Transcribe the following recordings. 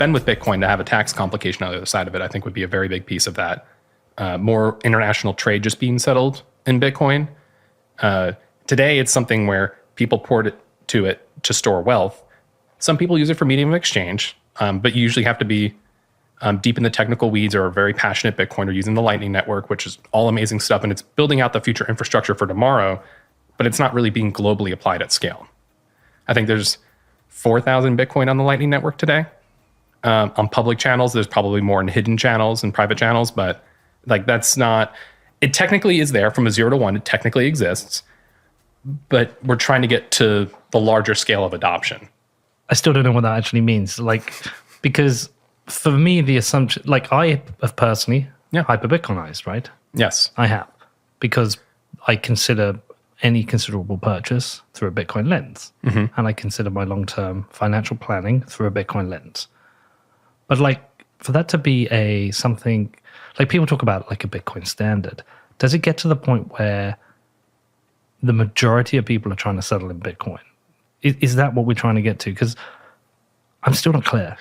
spend with Bitcoin to have a tax complication on the other side of it, I think would be a very big piece of that. More international trade just being settled in Bitcoin. Today, it's something where people port it to store wealth. Some people use it for medium of exchange, but you usually have to be deep in the technical weeds or a very passionate Bitcoiner using the Lightning Network, which is all amazing stuff. And it's building out the future infrastructure for tomorrow, but it's not really being globally applied at scale. I think there's 4,000 Bitcoin on the Lightning Network today. On public channels, there's probably more in hidden channels and private channels, but like that's not, it technically is there from a 0 to 1, it technically exists, but we're trying to get to the larger scale of adoption. I still don't know what that actually means. Like, because for me, the assumption, like I have personally hyper-Bitcoinized, right? Yes. I have, because I consider any considerable purchase through a Bitcoin lens. And I consider my long-term financial planning through a Bitcoin lens. But like, for that to be something, like people talk about like a Bitcoin standard, does it get to the point where the majority of people are trying to settle in Bitcoin? Is that what we're trying to get to? Because I'm still not clear.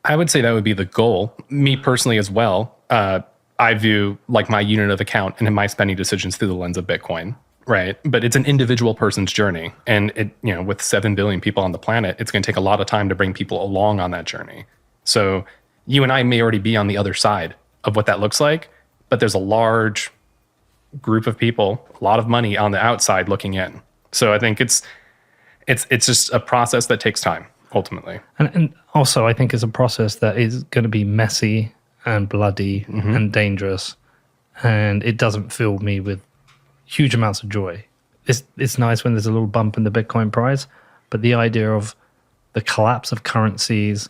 I would say that would be the goal. Me personally as well. I view like my unit of account and my spending decisions through the lens of Bitcoin, right? But it's an individual person's journey. And it, with 7 billion people on the planet, it's going to take a lot of time to bring people along on that journey. So you and I may already be on the other side of what that looks like, but there's a large group of people, a lot of money on the outside looking in. So I think it's just a process that takes time, ultimately. And also, I think it's a process that is going to be messy and bloody and dangerous, and it doesn't fill me with huge amounts of joy. It's nice when there's a little bump in the Bitcoin price, but the idea of the collapse of currencies,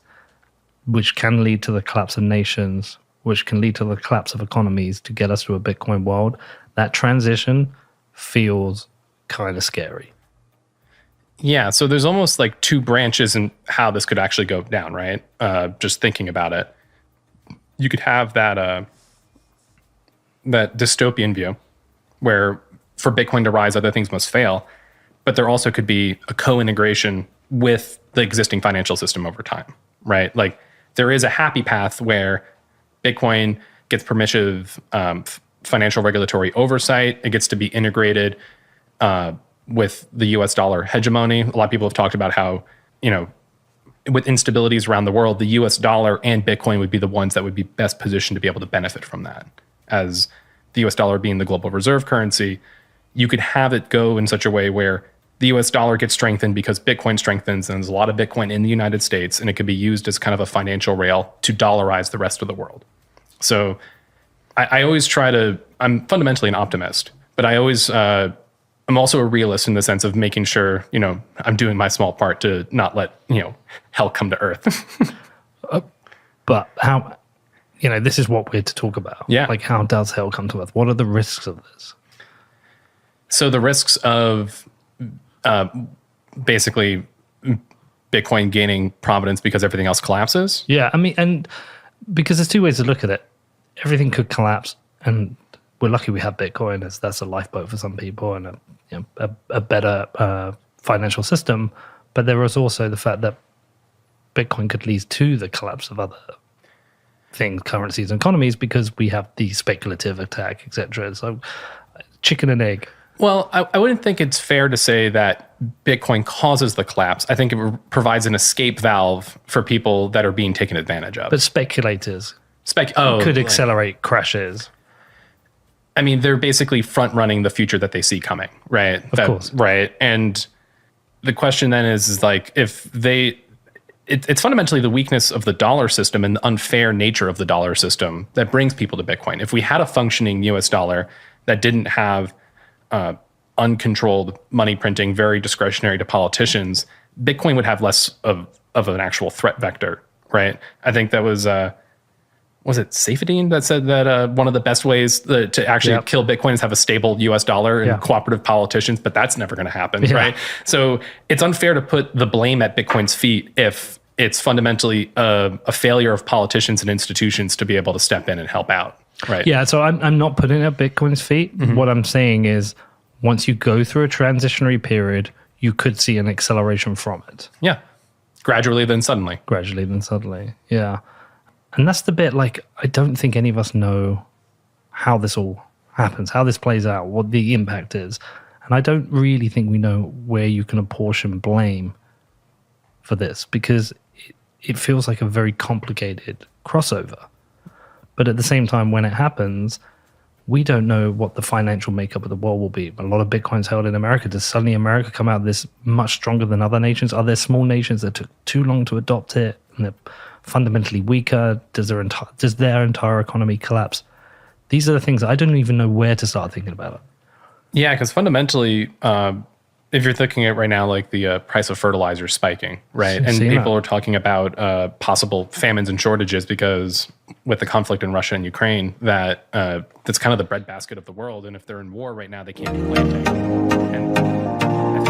which can lead to the collapse of nations, which can lead to the collapse of economies to get us to a Bitcoin world, that transition feels kind of scary. Yeah, so there's almost like two branches in how this could actually go down, right? Just thinking about it. You could have that dystopian view where for Bitcoin to rise, other things must fail. But there also could be a co-integration with the existing financial system over time, right? Like there is a happy path where Bitcoin gets permissive financial regulatory oversight. It gets to be integrated with the US dollar hegemony. A lot of people have talked about how, with instabilities around the world, the US dollar and Bitcoin would be the ones that would be best positioned to be able to benefit from that. As the US dollar being the global reserve currency, you could have it go in such a way where the US dollar gets strengthened because Bitcoin strengthens, and there's a lot of Bitcoin in the United States, and it could be used as kind of a financial rail to dollarize the rest of the world. So I always I'm fundamentally an optimist, but I'm also a realist in the sense of making sure, I'm doing my small part to not let, hell come to earth. But how, this is what we're to talk about. Yeah. Like, how does hell come to earth? What are the risks of this? So the risks of basically Bitcoin gaining prominence because everything else collapses? Yeah, I mean, and because there's two ways to look at it. Everything could collapse, and we're lucky we have Bitcoin, as that's a lifeboat for some people and a better financial system. But there is also the fact that Bitcoin could lead to the collapse of other things, currencies and economies, because we have the speculative attack, etc. So chicken and egg. Well, I wouldn't think it's fair to say that Bitcoin causes the collapse. I think it provides an escape valve for people that are being taken advantage of. But speculators could accelerate crashes. I mean, they're basically front-running the future that they see coming, right? Of course. Right. And the question then is like, if it's fundamentally the weakness of the dollar system and the unfair nature of the dollar system that brings people to Bitcoin. If we had a functioning US dollar that didn't have uncontrolled money printing, very discretionary to politicians, Bitcoin would have less of an actual threat vector, right? I think that was it Saifedean that said that one of the best ways to actually kill Bitcoin is have a stable US dollar and cooperative politicians, but that's never going to happen, right? So it's unfair to put the blame at Bitcoin's feet if it's fundamentally a failure of politicians and institutions to be able to step in and help out, right? Yeah, so I'm not putting it at Bitcoin's feet. Mm-hmm. What I'm saying is once you go through a transitionary period, you could see an acceleration from it. Yeah. gradually then suddenly. Gradually then suddenly. Yeah. And that's the bit, like, I don't think any of us know how this all happens, how this plays out, what the impact is. And I don't really think we know where you can apportion blame for this, because it feels like a very complicated crossover. But at the same time, when it happens, we don't know what the financial makeup of the world will be. A lot of Bitcoin's held in America. Does suddenly America come out this much stronger than other nations? Are there small nations that took too long to adopt it and they're fundamentally weaker? Does their entire economy collapse? These are the things I don't even know where to start thinking about it. Yeah, because fundamentally, if you're thinking at right now, like the price of fertilizer spiking, right? And people are talking about possible famines and shortages because with the conflict in Russia and Ukraine, that's kind of the breadbasket of the world. And if they're in war right now, they can't be planting. And